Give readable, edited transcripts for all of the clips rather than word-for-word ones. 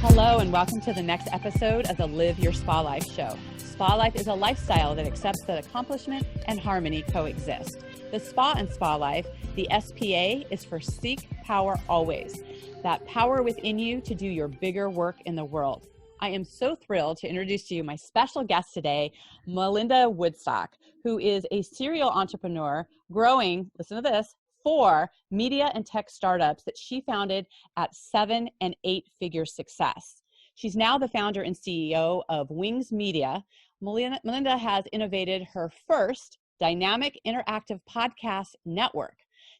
Hello and welcome to the next episode of the Live Your Spa Life show. Spa life is a lifestyle that accepts that accomplishment and harmony coexist. The Spa and Spa Life, the SPA, is for Seek Power Always. That power within you to do your bigger work in the world. I am so thrilled to introduce to you my special guest today, Melinda Wittstock, who is a serial entrepreneur growing, listen to this, 4 media and tech startups that she founded at 7- and 8-figure success. She's now the founder and CEO of Wings Media. Melinda has innovated her first dynamic interactive podcast network.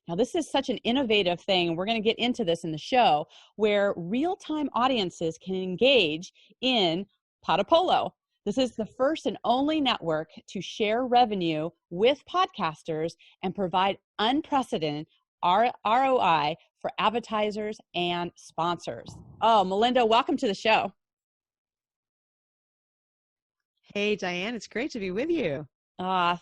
Now, this is such an innovative thing. We're going to get into this in the show where real-time audiences can engage in Potapolo. This is the first and only network to share revenue with podcasters and provide unprecedented ROI for advertisers and sponsors. Oh, Melinda, welcome to the show. Hey, Diane, it's great to be with you.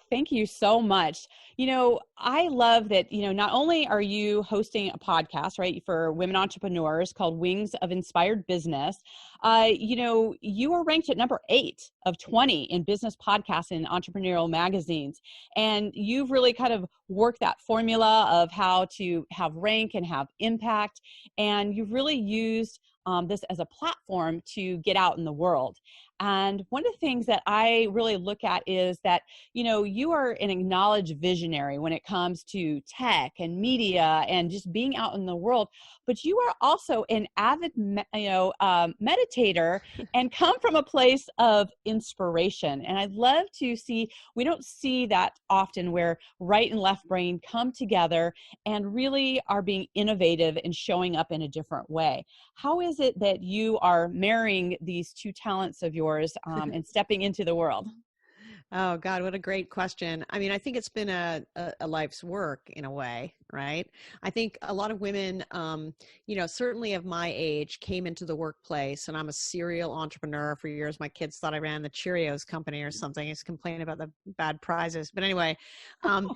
Thank you so much. You know, I love that, not only are you hosting a podcast, right, for women entrepreneurs called Wings of Inspired Business, you are ranked at number 8 of 20 in business podcasts and entrepreneurial magazines. And you've really kind of worked that formula of how to have rank and have impact. And you've really used this as a platform to get out in the world. And one of the things that I really look at is that, you are an acknowledged visionary when it comes to tech and media and just being out in the world, but you are also an avid, meditator and come from a place of inspiration. And I'd love to see, we don't see that often where right and left brain come together and really are being innovative and showing up in a different way. How is it that you are marrying these two talents of yours and stepping into the world? Oh, God, what a great question. I mean, I think it's been a life's work in a way, right? I think a lot of women, certainly of my age came into the workplace, and I'm a serial entrepreneur for years. My kids thought I ran the Cheerios company or something. I used to complain about the bad prizes. But anyway, and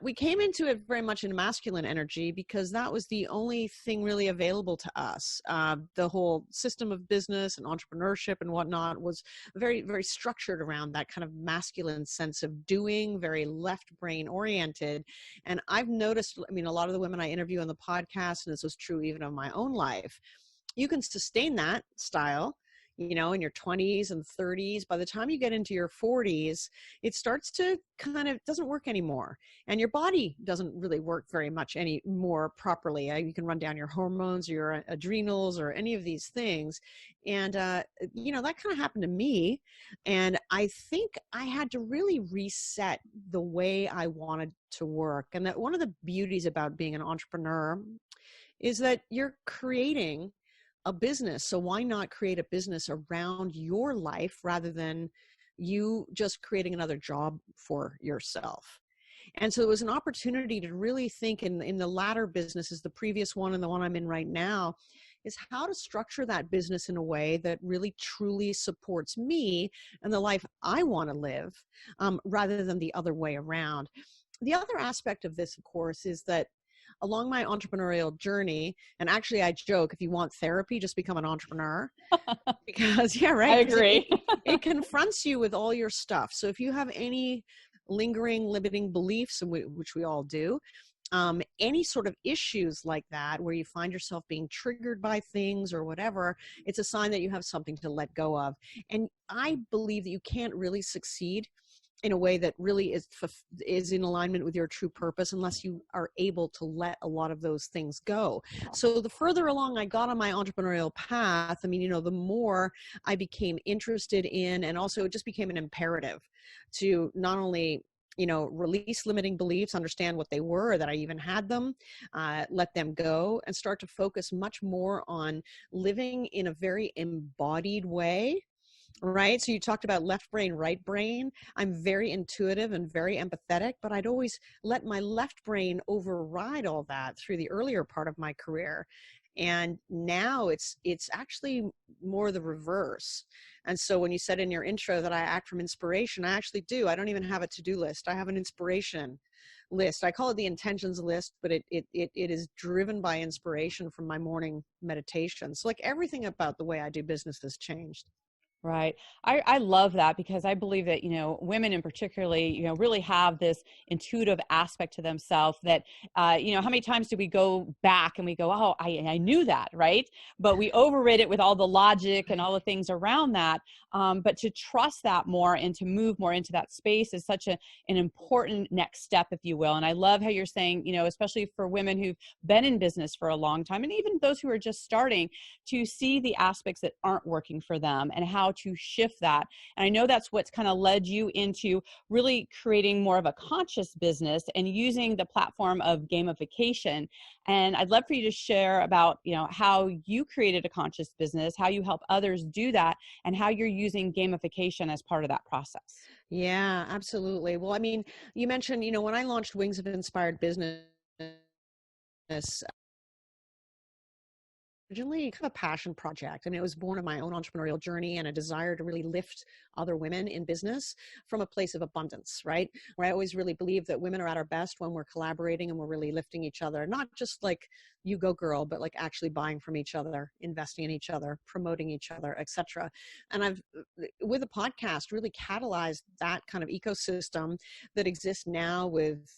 we came into it very much in masculine energy because that was the only thing really available to us. The whole system of business and entrepreneurship and whatnot was very, very structured around that kind of masculine sense of doing, very left brain oriented. And I've noticed, a lot of the women I interview on the podcast, and this was true even of my own life, you can sustain that style, in your 20s and 30s. By the time you get into your 40s, it starts to doesn't work anymore. And your body doesn't really work very much anymore properly. You can run down your hormones, your adrenals, or any of these things. And, that kind of happened to me. And I think I had to really reset the way I wanted to work. And that one of the beauties about being an entrepreneur is that you're creating a business. So why not create a business around your life rather than you just creating another job for yourself? And so it was an opportunity to really think in the latter businesses, the previous one and the one I'm in right now, is how to structure that business in a way that really truly supports me and the life I want to live, rather than the other way around. The other aspect of this, of course, is that along my entrepreneurial journey, and actually I joke, if you want therapy, just become an entrepreneur. Because, yeah, right. I agree. It confronts you with all your stuff. So if you have any lingering, limiting beliefs, which we all do, any sort of issues like that, where you find yourself being triggered by things or whatever, it's a sign that you have something to let go of. And I believe that you can't really succeed in a way that really is in alignment with your true purpose unless you are able to let a lot of those things go. So the further along I got on my entrepreneurial path, the more I became interested in, and also it just became an imperative to not only release limiting beliefs, understand what they were, that I even had them, let them go, and start to focus much more on living in a very embodied way. Right. So you talked about left brain, right brain. I'm very intuitive and very empathetic, but I'd always let my left brain override all that through the earlier part of my career. And now it's actually more the reverse. And so when you said in your intro that I act from inspiration, I actually do. I don't even have a to-do list. I have an inspiration list. I call it the intentions list, but it is driven by inspiration from my morning meditation. So like everything about the way I do business has changed. Right. I love that, because I believe that, women in particularly, really have this intuitive aspect to themselves that, how many times do we go back and we go, oh, I knew that, right? But we overrid it with all the logic and all the things around that. But to trust that more and to move more into that space is such an important next step, if you will. And I love how you're saying, especially for women who've been in business for a long time, and even those who are just starting, to see the aspects that aren't working for them and how to shift that. And I know that's what's kind of led you into really creating more of a conscious business and using the platform of gamification. And I'd love for you to share about, how you created a conscious business, how you help others do that, and how you're using gamification as part of that process. Yeah, absolutely. Well, I mean, you mentioned, when I launched Wings of Inspired Business, originally kind of a passion project. I mean, it was born of my own entrepreneurial journey and a desire to really lift other women in business from a place of abundance, right? Where I always really believe that women are at our best when we're collaborating and we're really lifting each other, not just like you go girl, but like actually buying from each other, investing in each other, promoting each other, etc. And I've, with a podcast, really catalyzed that kind of ecosystem that exists now with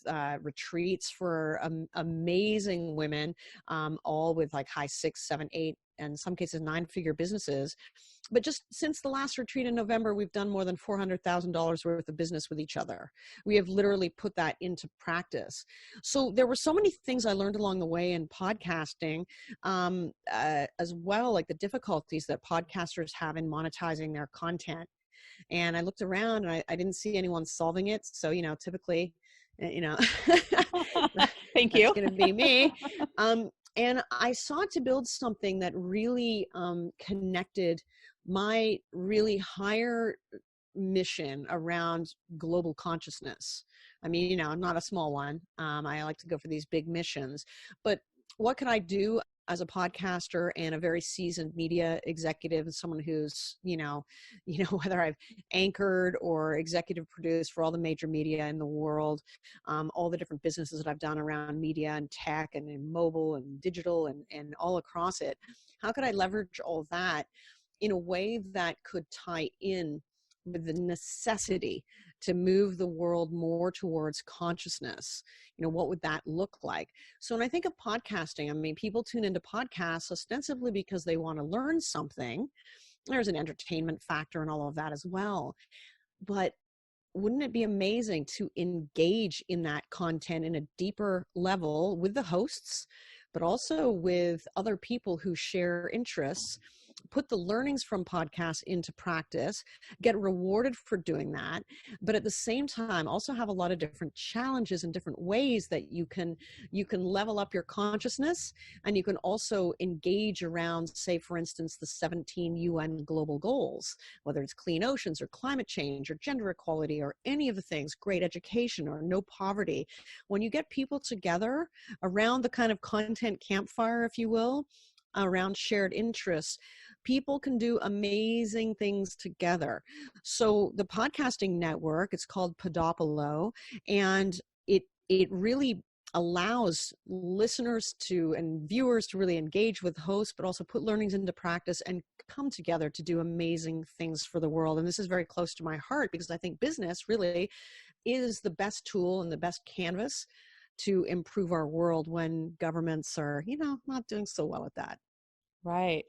retreats for amazing women, all with like high 6, 7, 8, and in some cases 9-figure businesses. But just since the last retreat in November, we've done more than $400,000 worth of business with each other. We have literally put that into practice. So there were so many things I learned along the way in podcasting, as well, like the difficulties that podcasters have in monetizing their content. And I looked around and I didn't see anyone solving it. So, typically, Thank that's you. going to be me. And I sought to build something that really connected my really higher mission around global consciousness. I mean, not a small one. I like to go for these big missions. But what can I do as a podcaster and a very seasoned media executive and someone who's, whether I've anchored or executive produced for all the major media in the world, all the different businesses that I've done around media and tech and in mobile and digital and all across it. How could I leverage all that in a way that could tie in with the necessity to move the world more towards consciousness? What would that look like? So when I think of podcasting, I mean, people tune into podcasts ostensibly because they want to learn something. There's an entertainment factor and all of that as well. But wouldn't it be amazing to engage in that content in a deeper level with the hosts, but also with other people who share interests, put the learnings from podcasts into practice, get rewarded for doing that, but at the same time also have a lot of different challenges and different ways that you can level up your consciousness, and you can also engage around, say, for instance, the 17 UN global goals, whether it's clean oceans or climate change or gender equality or any of the things, great education or no poverty. When you get people together around the kind of content campfire, if you will, around shared interests, people can do amazing things together. So the podcasting network, it's called Podopolo, and it really allows listeners to and viewers to really engage with hosts, but also put learnings into practice and come together to do amazing things for the world. And this is very close to my heart because I think business really is the best tool and the best canvas to improve our world when governments are, not doing so well at that. Right.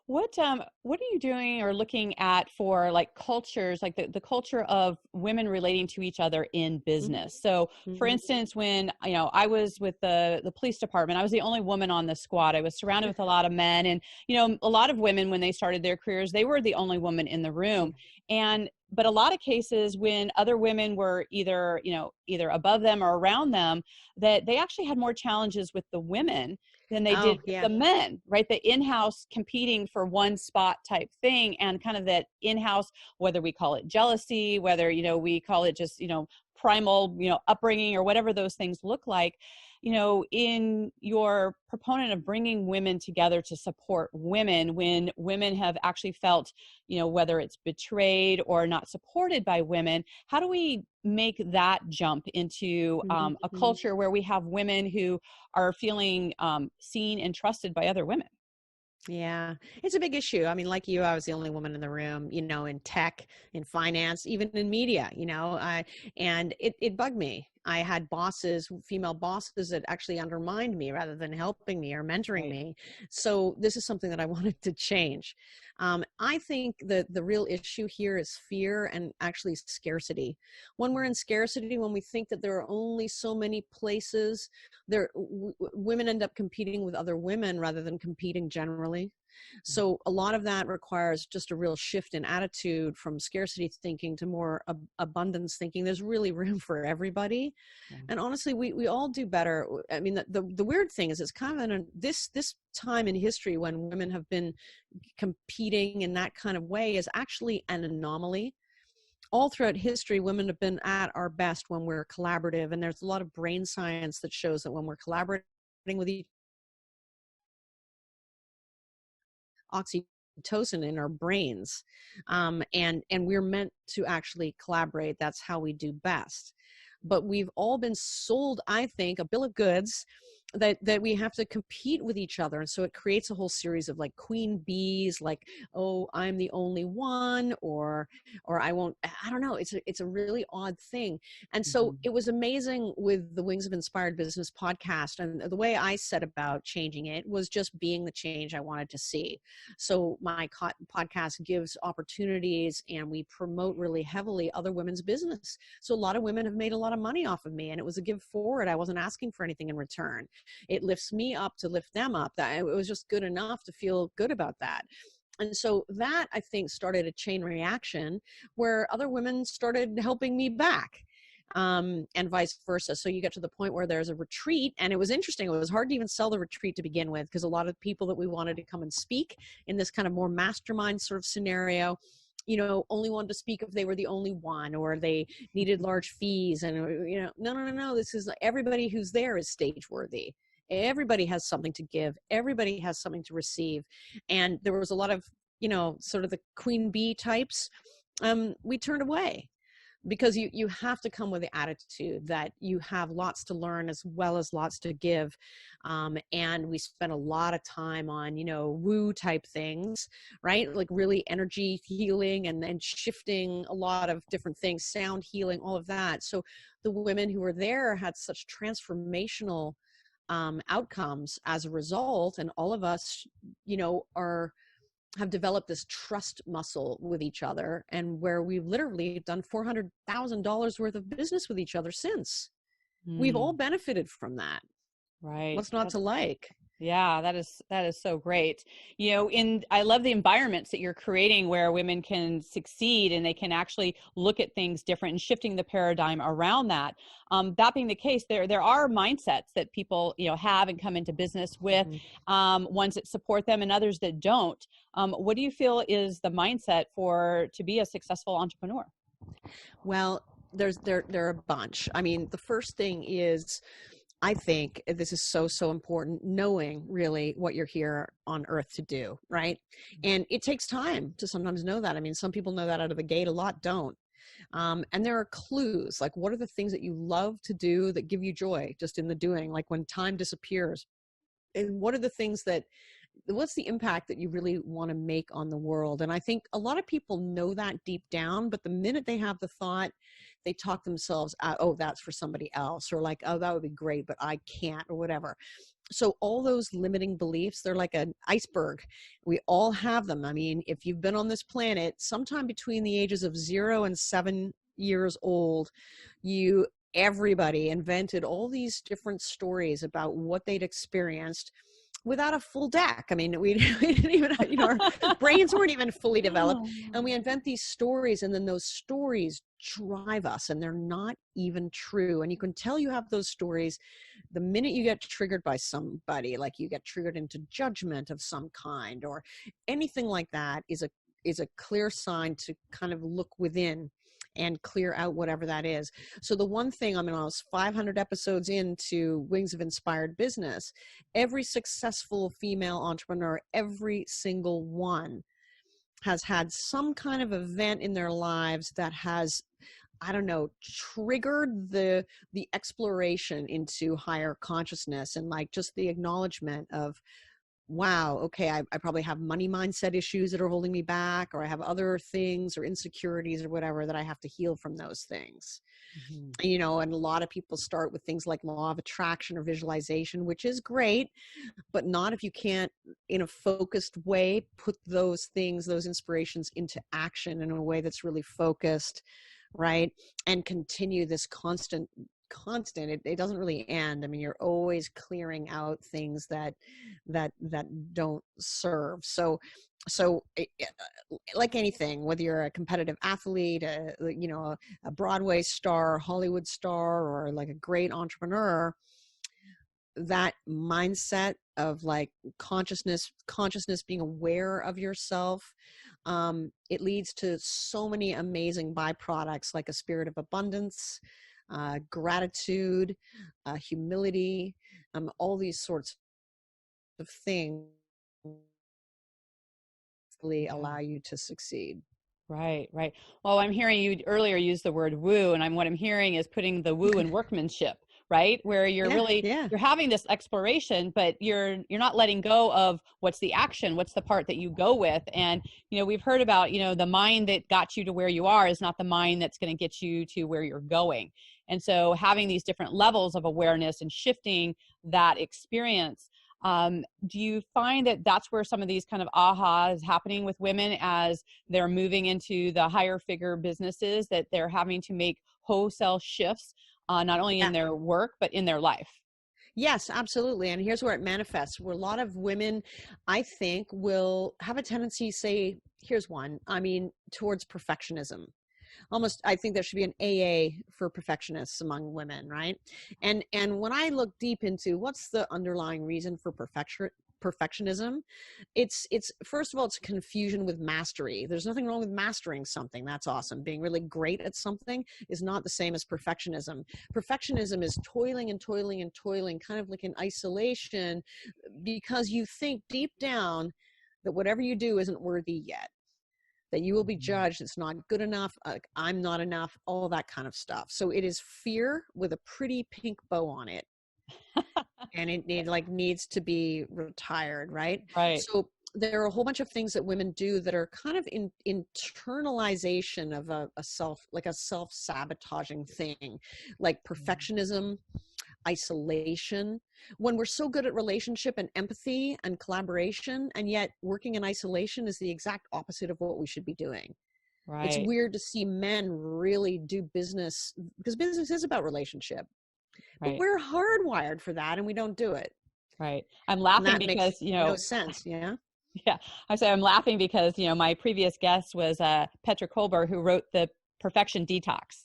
What are you doing or looking at for like cultures, like the culture of women relating to each other in business? So for instance, when, I was with the police department, I was the only woman on the squad. I was surrounded with a lot of men, and, a lot of women, when they started their careers, they were the only woman in the room. But a lot of cases when other women were either above them or around them, that they actually had more challenges with the women than they did with the men, right? The in-house competing for one spot type thing, and kind of that in-house, whether we call it jealousy, whether, we call it just, primal, upbringing or whatever those things look like. in your proponent of bringing women together to support women when women have actually felt, whether it's betrayed or not supported by women, how do we make that jump into a culture where we have women who are feeling seen and trusted by other women? Yeah, it's a big issue. I mean, like you, I was the only woman in the room, in tech, in finance, even in media, and it bugged me. I had bosses, female bosses, that actually undermined me rather than helping me or mentoring me. So this is something that I wanted to change. I think that the real issue here is fear and actually scarcity. When we're in scarcity, when we think that there are only so many places, women end up competing with other women rather than competing generally. So a lot of that requires just a real shift in attitude from scarcity thinking to more abundance thinking. There's really room for everybody. Yeah. And honestly, we all do better. I mean, the weird thing is it's kind of this time in history when women have been competing in that kind of way is actually an anomaly. All throughout history, women have been at our best when we're collaborative. And there's a lot of brain science that shows that when we're collaborating with each oxytocin in our brains, and we're meant to actually collaborate. That's how we do best. But we've all been sold, I think, a bill of goods that we have to compete with each other. And so it creates a whole series of like queen bees, like, oh, I'm the only one, or I don't know. It's a really odd thing. And so it was amazing with the Wings of Inspired Business podcast. And the way I set about changing it was just being the change I wanted to see. So my podcast gives opportunities and we promote really heavily other women's business. So a lot of women have made a lot of money off of me, and it was a give forward. I wasn't asking for anything in return. It lifts me up to lift them up. That it was just good enough to feel good about that. And so that, I think, started a chain reaction where other women started helping me back, and vice versa. So you get to the point where there's a retreat, and it was interesting. It was hard to even sell the retreat to begin with because a lot of people that we wanted to come and speak in this kind of more mastermind sort of scenario, only wanted to speak if they were the only one, or they needed large fees. And, no. This is everybody who's there is stage worthy. Everybody has something to give. Everybody has something to receive. And there was a lot of, sort of the queen bee types. We turned away because you have to come with the attitude that you have lots to learn as well as lots to give. And we spent a lot of time on, woo type things, right? Like really energy healing and shifting a lot of different things, sound healing, all of that. So the women who were there had such transformational outcomes as a result. And all of us, have developed this trust muscle with each other, and where we've literally done $400,000 worth of business with each other since. We've all benefited from that. Right. What's not to like? Yeah, that is so great. I love the environments that you're creating where women can succeed and they can actually look at things different and shifting the paradigm around that. That being the case, there are mindsets that people, have and come into business with, ones that support them and others that don't. What do you feel is the mindset to be a successful entrepreneur? Well, there are a bunch. I mean, the first thing is, I think this is so important, knowing really what you're here on earth to do, right? And it takes time to sometimes know that. I mean, some people know that out of the gate, a lot don't. And there are clues, like what are the things that you love to do that give you joy just in the doing, like when time disappears? And what are the things what's the impact that you really want to make on the world? And I think a lot of people know that deep down, but the minute they have the thought, they talk themselves out, oh, that's for somebody else, or like, oh, that would be great, but I can't, or whatever. So all those limiting beliefs, they're like an iceberg. We all have them. I mean, if you've been on this planet, sometime between the ages of 0 and 7 years old, everybody invented all these different stories about what they'd experienced without a full deck. I mean, we didn't even, our brains weren't even fully developed. And we invent these stories, and then those stories drive us, and they're not even true. And you can tell you have those stories the minute you get triggered by somebody, like you get triggered into judgment of some kind, or anything like that is a clear sign to kind of look within. and clear out whatever that is. So the one thing, I'm almost 500 episodes into Wings of Inspired Business, every successful female entrepreneur, every single one, has had some kind of event in their lives that has, I don't know, triggered the exploration into higher consciousness, and like just the acknowledgement of, wow, okay, I probably have money mindset issues that are holding me back, or I have other things or insecurities or whatever that I have to heal from those things. Mm-hmm. You know, and a lot of people start with things like law of attraction or visualization, which is great, but not if you can't, in a focused way, put those things, those inspirations into action in a way that's really focused, right? And continue this constant, it doesn't really end. I mean, you're always clearing out things that don't serve. So like anything, whether you're a competitive athlete, a Broadway star, Hollywood star, or like a great entrepreneur, that mindset of like consciousness being aware of yourself, it leads to so many amazing byproducts, like a spirit of abundance, gratitude, humility, all these sorts of things really allow you to succeed. Right, right. Well, I'm hearing you earlier use the word woo, and what I'm hearing is putting the woo in workmanship, right? Where you're you're having this exploration, but you're not letting go of what's the action, what's the part that you go with. And, we've heard about, the mind that got you to where you are is not the mind that's going to get you to where you're going. And so having these different levels of awareness and shifting that experience, do you find that that's where some of these kind of aha is happening with women as they're moving into the higher figure businesses, that they're having to make wholesale shifts, not only in their work, but in their life? Yes, absolutely. And here's where it manifests, where a lot of women, I think, will have a tendency, say, here's one, towards perfectionism. Almost, I think there should be an AA for perfectionists among women, right? And when I look deep into what's the underlying reason for perfectionism, it's first of all, it's confusion with mastery. There's nothing wrong with mastering something. That's awesome. Being really great at something is not the same as perfectionism. Perfectionism is toiling and toiling and toiling, kind of like in isolation, because you think deep down that whatever you do isn't worthy yet, that you will be judged, it's not good enough, I'm not enough, all that kind of stuff. So it is fear with a pretty pink bow on it. And it needs to be retired, right? Right. So there are a whole bunch of things that women do that are kind of internalization of a self-sabotaging thing, like perfectionism, isolation. When we're so good at relationship and empathy and collaboration, and yet working in isolation is the exact opposite of what we should be doing. Right. It's weird to see men really do business, because business is about relationship. Right. But we're hardwired for that, and we don't do it. Right. I'm laughing because, no sense. Yeah. Yeah. I'm laughing because, my previous guest was Petra Kolber, who wrote the Perfection Detox.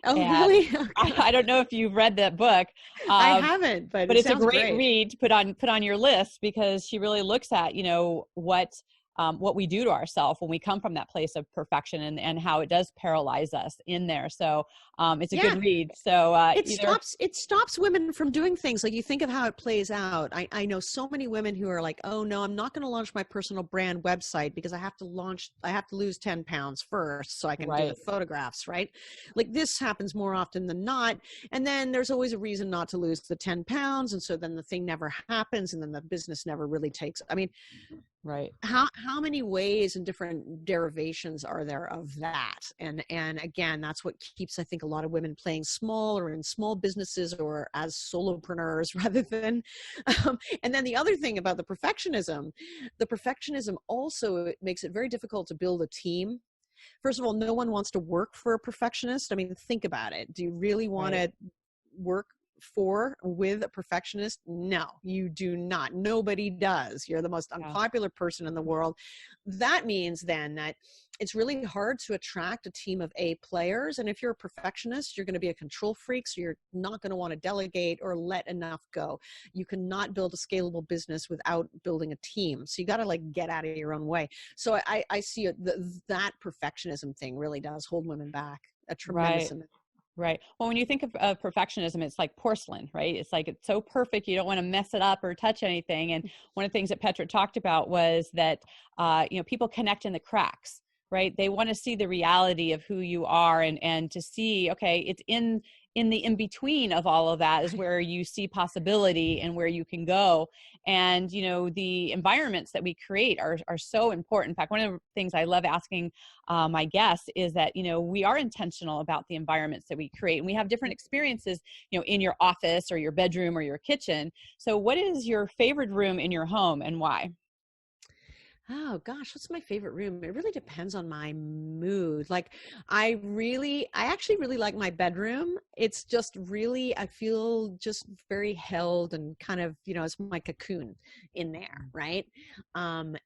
Oh, really? Okay. I don't know if you've read that book. I haven't, but it's a great read to put on your list, because she really looks at, what we do to ourselves when we come from that place of perfection, and how it does paralyze us in there. So it's a good read. So it stops women from doing things. Like, you think of how it plays out. I know so many women who are like, oh no, I'm not going to launch my personal brand website because I have to lose 10 pounds first so I can do the photographs, right? Like, this happens more often than not. And then there's always a reason not to lose the 10 pounds. And so then the thing never happens, and then the business never really takes. Right. How many ways and different derivations are there of that? And again, that's what keeps, I think, a lot of women playing small, or in small businesses, or as solopreneurs rather than. And then the other thing about the perfectionism also, it makes it very difficult to build a team. First of all, no one wants to work for a perfectionist. Think about it. Do you really want to work with a perfectionist? No, you do not. Nobody does. You're the most unpopular person in the world. That means then that it's really hard to attract a team of A players. And if you're a perfectionist, you're going to be a control freak. So you're not going to want to delegate or let enough go. You cannot build a scalable business without building a team. So you got to get out of your own way. So I see that perfectionism thing really does hold women back a tremendous Right. amount. Right. Well, when you think of perfectionism, it's like porcelain, right? It's like it's so perfect, you don't want to mess it up or touch anything. And one of the things that Petra talked about was that, people connect in the cracks, right? They want to see the reality of who you are, and to see, okay, it's in the in between of all of that is where you see possibility and where you can go. And the environments that we create are so important. In fact, one of the things I love asking my guests is that we are intentional about the environments that we create, and we have different experiences in your office or your bedroom or your kitchen. So what is your favorite room in your home, and why? Oh gosh, what's my favorite room? It really depends on my mood. Like I actually really like my bedroom. It's just really, I feel just very held and kind of, it's my cocoon in there, right? And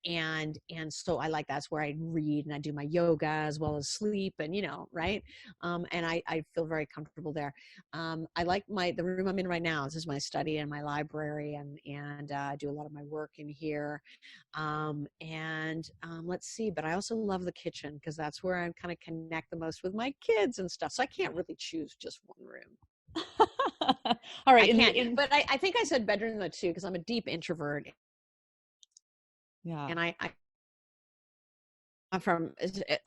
so I like that's where I read and I do my yoga as well as sleep and right? And I feel very comfortable there. I like the room I'm in right now. This is my study and my library, and I do a lot of my work in here. Let's see, but I also love the kitchen because that's where I kind of connect the most with my kids and stuff. So I can't really choose just one room. All right. I can't, but I think I said bedroom though too, because I'm a deep introvert. Yeah. And I'm from,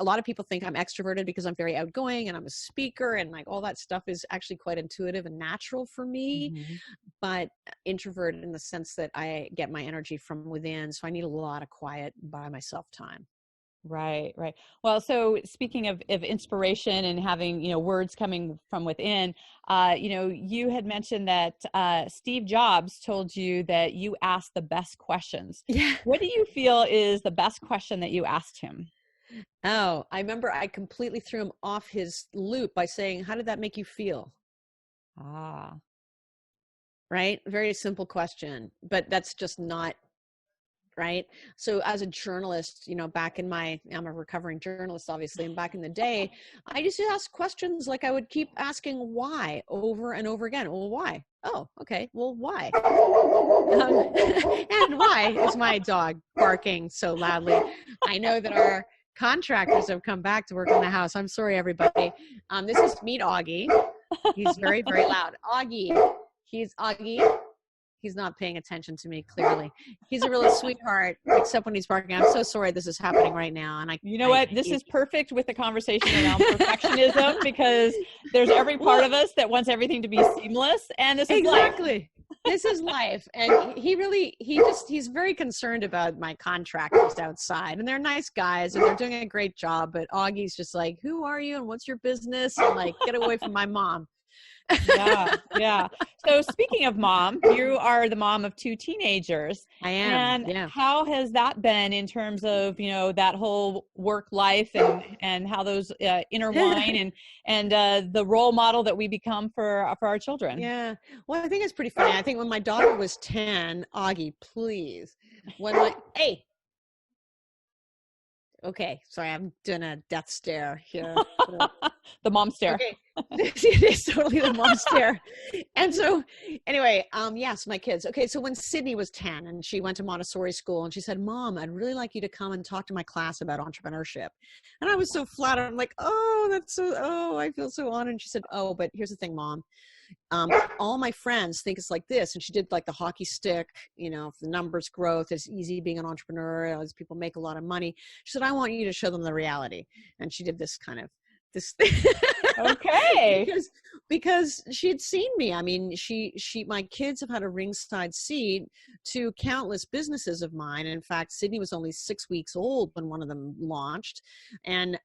a lot of people think I'm extroverted because I'm very outgoing and I'm a speaker, and like all that stuff is actually quite intuitive and natural for me. Mm-hmm. But introverted in the sense that I get my energy from within. So I need a lot of quiet by myself time. Right, right. Well, so speaking of inspiration and having, words coming from within, you had mentioned that Steve Jobs told you that you asked the best questions. Yeah. What do you feel is the best question that you asked him? Oh, I remember I completely threw him off his loop by saying, "How did that make you feel?" Ah. Right? Very simple question, but that's just not right. So as a journalist, I'm a recovering journalist, obviously, and back in the day, I used to ask questions like I would keep asking why over and over again. Well, why? Oh, okay. Well, why? And why is my dog barking so loudly? I know that our contractors have come back to work on the house. I'm sorry, everybody. This is Meet Augie. He's very, very loud. Augie. Augie. He's not paying attention to me, clearly. He's a really sweetheart, except when he's barking. I'm so sorry this is happening right now. And This is perfect with the conversation around perfectionism, because there's every part of us that wants everything to be seamless, and this is exactly. This is life. And he's very concerned about my contractors outside, and they're nice guys and they're doing a great job. But Augie's just like, who are you and what's your business? And like, get away from my mom. Yeah. So speaking of mom, you are the mom of 2 teenagers. I am. And how has that been in terms of, that whole work life and how those intertwine and the role model that we become for our children? Yeah. Well, I think it's pretty funny. I think when my daughter was 10, Augie, please. Hey. Okay, sorry, I'm doing a death stare here. The mom stare. Okay, it is totally the mom stare. And so, anyway, yes, my kids. Okay, so when Sydney was 10 and she went to Montessori school, and she said, "Mom, I'd really like you to come and talk to my class about entrepreneurship." And I was so flattered. I'm like, I feel so honored. And she said, "Oh, but here's the thing, Mom. All my friends think it's like this." And she did like the hockey stick, if the numbers growth, it's easy being an entrepreneur as people make a lot of money. She said, "I want you to show them the reality." And she did this okay. because she had seen me. I mean, my kids have had a ringside seat to countless businesses of mine. In fact, Sydney was only 6 weeks old when one of them launched. And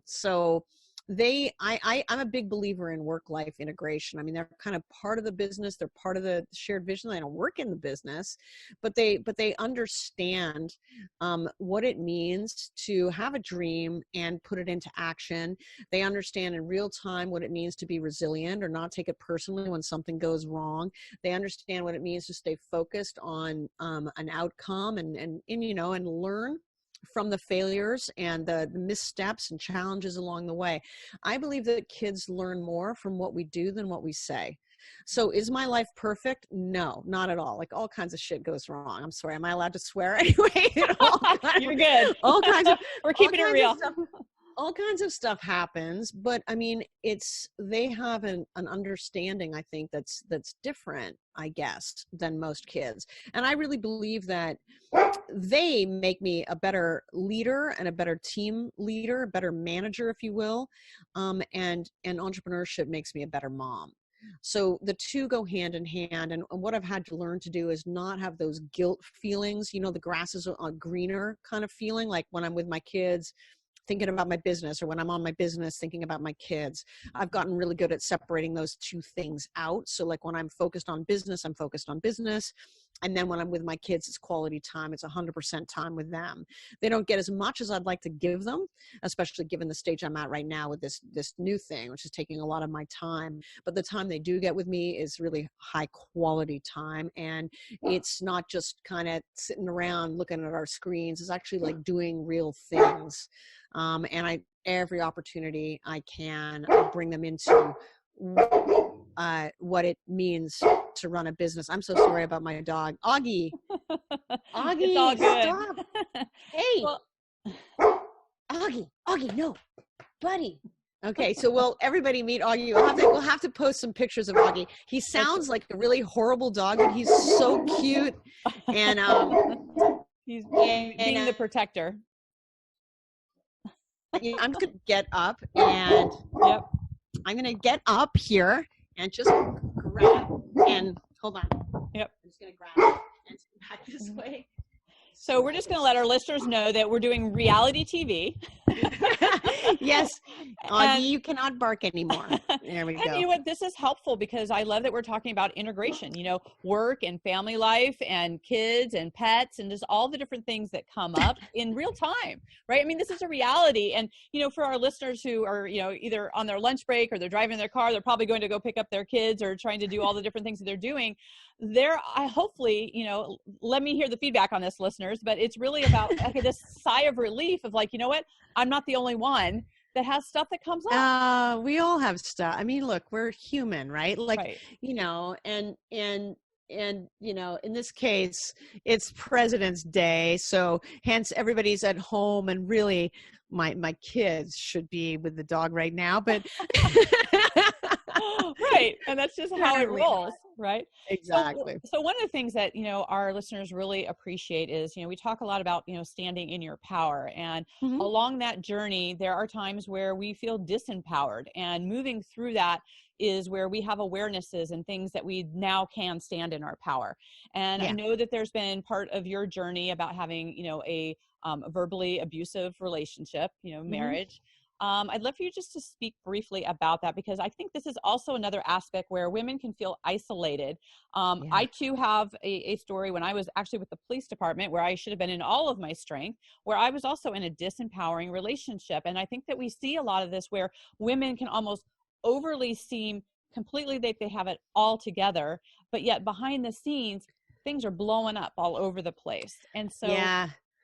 so I'm a big believer in work-life integration. I mean, they're kind of part of the business. They're part of the shared vision. They don't work in the business, but they understand what it means to have a dream and put it into action. They understand in real time what it means to be resilient or not take it personally when something goes wrong. They understand what it means to stay focused on an outcome and learn from the failures and the missteps and challenges along the way. I believe that kids learn more from what we do than what we say. So is my life perfect? No, not at all. Like all kinds of shit goes wrong. I'm sorry. Am I allowed to swear anyway? You're good. All kinds of We're keeping it real. all kinds of stuff happens, but I mean, they have an understanding, I think, that's different, I guess, than most kids. And I really believe that they make me a better leader and a better team leader, a better manager, if you will. And entrepreneurship makes me a better mom. So the two go hand in hand. And what I've had to learn to do is not have those guilt feelings, the grass is greener kind of feeling, like when I'm with my kids thinking about my business, or when I'm on my business thinking about my kids. I've gotten really good at separating those two things out. So like when I'm focused on business, I'm focused on business. And then when I'm with my kids, it's quality time. It's 100% time with them. They don't get as much as I'd like to give them, especially given the stage I'm at right now with this new thing, which is taking a lot of my time. But the time they do get with me is really high quality time. And it's not just kind of sitting around looking at our screens. It's actually like doing real things. And every opportunity I can, I bring them into what it means to run a business. I'm so sorry about my dog, Augie. Augie, it's all good. Stop. Hey, well, Augie, no, buddy. Okay, so will everybody meet Augie? We'll have to post some pictures of Augie. He sounds like a really horrible dog, but he's so cute. And he's being the protector. I'm just gonna get up and I'm gonna get up here and just grab and hold on. Yep. I'm just gonna grab and back this way. So we're just going to let our listeners know that we're doing reality TV. Yes. Augie, you cannot bark anymore. There we go. And you know what? This is helpful because I love that we're talking about integration, work and family life and kids and pets and just all the different things that come up in real time, right? I mean, this is a reality. And, for our listeners who are, either on their lunch break or they're driving their car, they're probably going to go pick up their kids or trying to do all the different things that they're doing. I hopefully, let me hear the feedback on this, listeners, but it's really about this sigh of relief of like, you know what? I'm not the only one that has stuff that comes up. We all have stuff. I mean, look, we're human, right? Like, right. And in this case, it's President's Day. So hence everybody's at home, and really my kids should be with the dog right now, but right. And that's just how it rolls, right? Exactly. So one of the things that, our listeners really appreciate is, we talk a lot about, standing in your power, and along that journey, there are times where we feel disempowered, and moving through that is where we have awarenesses and things that we now can stand in our power. And I know that there's been part of your journey about having, a verbally abusive relationship, marriage. I'd love for you just to speak briefly about that, because I think this is also another aspect where women can feel isolated. I too have a story when I was actually with the police department, where I should have been in all of my strength, where I was also in a disempowering relationship. And I think that we see a lot of this where women can almost overly seem completely that they have it all together, but yet behind the scenes, things are blowing up all over the place. And so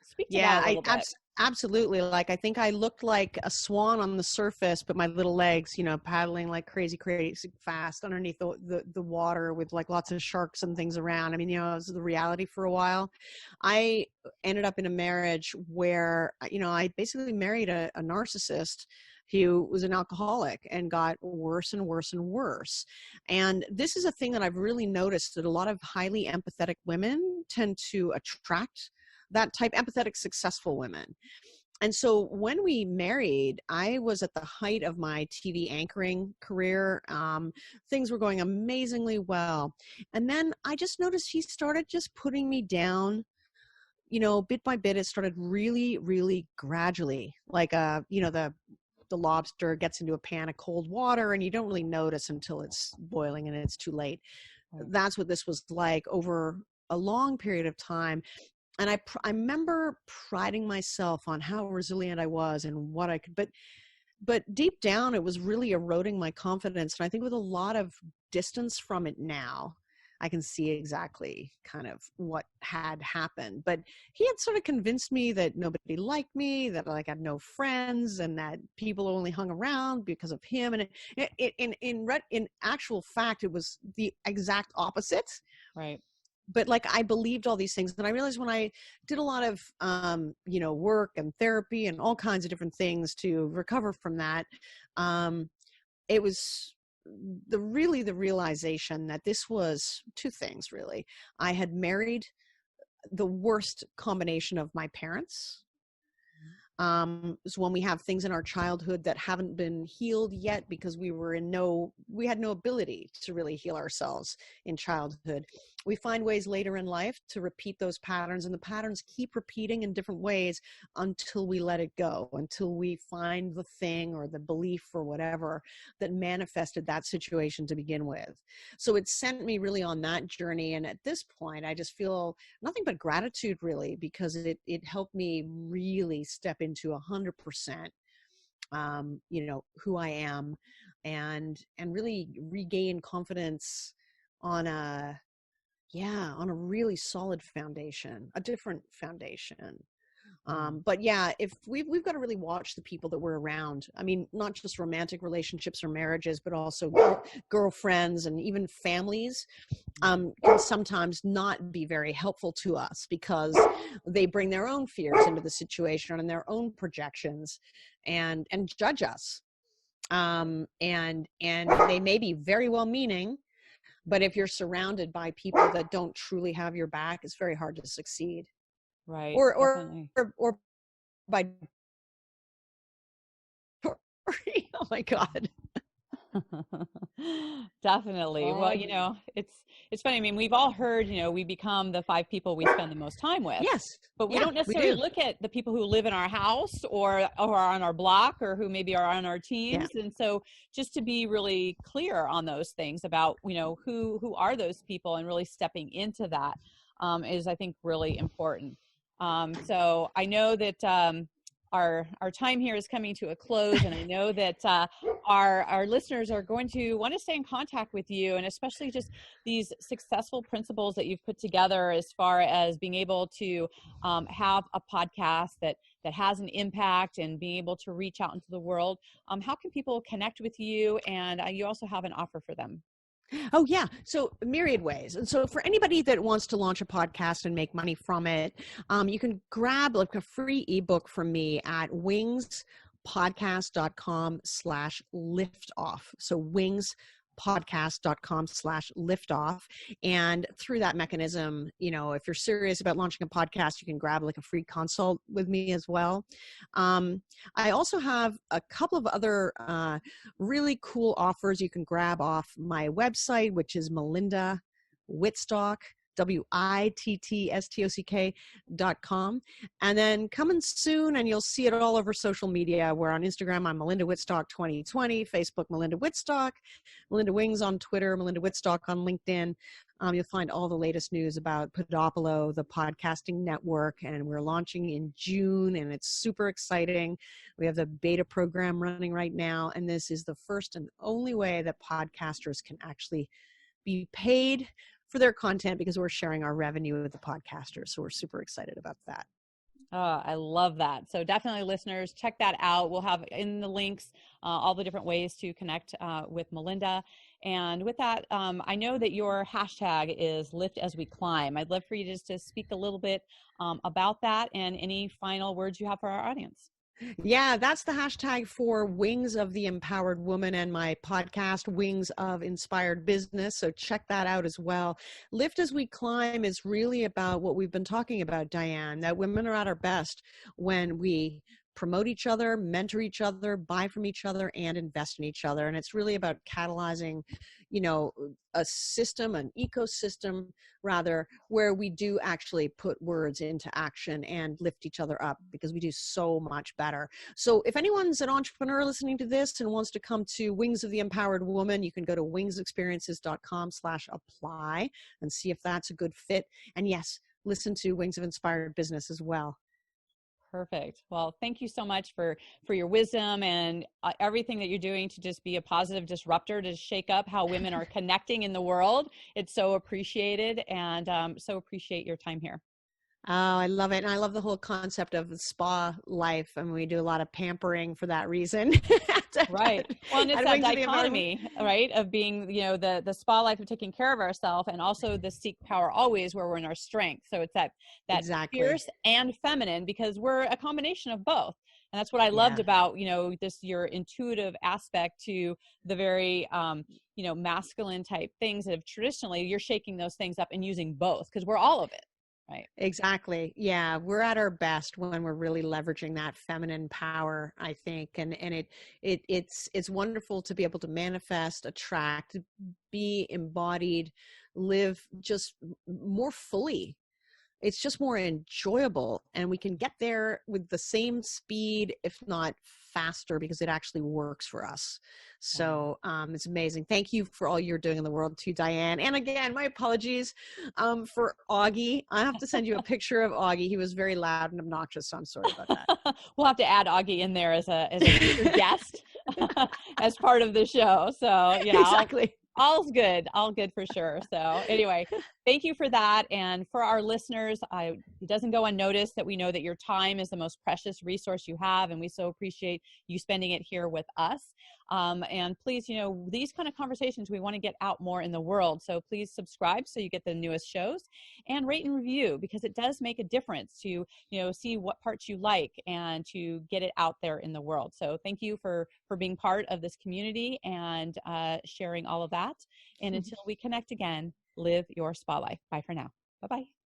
speak to that a little bit. Absolutely. Like, I think I looked like a swan on the surface, but my little legs, paddling like crazy fast underneath the water with like lots of sharks and things around. I mean, it was the reality for a while. I ended up in a marriage where, I basically married a narcissist who was an alcoholic and got worse and worse and worse. And this is a thing that I've really noticed, that a lot of highly empathetic women tend to attract that type, empathetic, successful women. And so when we married, I was at the height of my TV anchoring career. Things were going amazingly well. And then I just noticed he started just putting me down, bit by bit. It started really, really gradually, like, the lobster gets into a pan of cold water and you don't really notice until it's boiling and it's too late. That's what this was like over a long period of time. And I remember priding myself on how resilient I was and what I could, but deep down, it was really eroding my confidence. And I think with a lot of distance from it now, I can see exactly kind of what had happened. But he had sort of convinced me that nobody liked me, that I had no friends, and that people only hung around because of him. And in actual fact, it was the exact opposite. Right. but like I believed all these things. And I realized when I did a lot of, work and therapy and all kinds of different things to recover from that, it was the realization that this was two things really. I had married the worst combination of my parents. Is when we have things in our childhood that haven't been healed yet because we had no ability to really heal ourselves in childhood. We find ways later in life to repeat those patterns, and the patterns keep repeating in different ways until we let it go, until we find the thing or the belief or whatever that manifested that situation to begin with. So it sent me really on that journey. And at this point, I just feel nothing but gratitude really, because it helped me really step into 100%, who I am, and really regain confidence on a really solid foundation, a different foundation. But yeah, if we've got to really watch the people that we're around. I mean, not just romantic relationships or marriages, but also girlfriends and even families can sometimes not be very helpful to us because they bring their own fears into the situation and their own projections and judge us. And they may be very well meaning, but if you're surrounded by people that don't truly have your back, it's very hard to succeed. Right. Or by oh my God. Definitely. Well, it's funny. I mean, we've all heard, we become the 5 people we spend the most time with. Yes. But we don't necessarily look at the people who live in our house or are on our block or who maybe are on our teams. Yeah. And so just to be really clear on those things about, who are those people and really stepping into that is, I think, really important. So I know that our time here is coming to a close, and I know that our listeners are going to want to stay in contact with you, and especially just these successful principles that you've put together as far as being able to have a podcast that has an impact and being able to reach out into the world. How can people connect with you? And you also have an offer for them. Oh, yeah. So myriad ways. And so for anybody that wants to launch a podcast and make money from it, you can grab like a free ebook from me at wingspodcast.com/liftoff. So wingspodcast.com/liftoff. And through that mechanism, if you're serious about launching a podcast, you can grab like a free consult with me as well. I also have a couple of other really cool offers you can grab off my website, which is Melinda Wittstock, WITTSTOCK.com. And then coming soon, and you'll see it all over social media. We're on Instagram, I'm Melinda Wittstock 2020, Facebook, Melinda Wittstock, Melinda Wings on Twitter, Melinda Wittstock on LinkedIn. You'll find all the latest news about Podopolo, the podcasting network, and we're launching in June, and it's super exciting. We have the beta program running right now, and this is the first and only way that podcasters can actually be paid for their content because we're sharing our revenue with the podcasters. So we're super excited about that. Oh, I love that. So definitely listeners, check that out. We'll have in the links all the different ways to connect with Melinda. And with that, I know that your hashtag is Lift As We Climb. I'd love for you just to speak a little bit about that and any final words you have for our audience. Yeah, that's the hashtag for Wings of the Empowered Woman and my podcast, Wings of Inspired Business. So check that out as well. Lift As We Climb is really about what we've been talking about, Diane, that women are at our best when we promote each other, mentor each other, buy from each other, and invest in each other. And it's really about catalyzing, a system, an ecosystem, rather, where we do actually put words into action and lift each other up because we do so much better. So if anyone's an entrepreneur listening to this and wants to come to Wings of the Empowered Woman, you can go to wingsexperiences.com/apply and see if that's a good fit. And yes, listen to Wings of Inspired Business as well. Perfect. Well, thank you so much for your wisdom and everything that you're doing to just be a positive disruptor, to shake up how women are connecting in the world. It's so appreciated, and so appreciate your time here. Oh, I love it. And I love the whole concept of the spa life. And we do a lot of pampering for that reason. Right. Well, and it's That that brings in the environment. dichotomy, right, of being, the spa life of taking care of ourselves, and also the seek power always, where we're in our strength. So it's that Exactly. fierce and feminine, because we're a combination of both. And that's what I loved Yeah. about, this, your intuitive aspect to the very, masculine type things that have traditionally, you're shaking those things up and using both, because we're all of it. Right. Exactly. Yeah, we're at our best when we're really leveraging that feminine power, I think. And it's wonderful to be able to manifest, attract, be embodied, live just more fully. It's just more enjoyable, and we can get there with the same speed, if not faster, because it actually works for us. Yeah. So it's amazing. Thank you for all you're doing in the world too, Diane. And again, my apologies for Augie. I have to send you a picture of Augie. He was very loud and obnoxious, so I'm sorry about that. We'll have to add Augie in there as a future guest as part of the show. So yeah, Exactly. all's good, all good for sure. So anyway, thank you for that. And for our listeners, it doesn't go unnoticed that we know that your time is the most precious resource you have, and we so appreciate you spending it here with us. And please, these kind of conversations, we want to get out more in the world. So please subscribe so you get the newest shows, and rate and review, because it does make a difference to, see what parts you like and to get it out there in the world. So thank you for being part of this community and sharing all of that. And until we connect again, live your spa life. Bye for now. Bye-bye.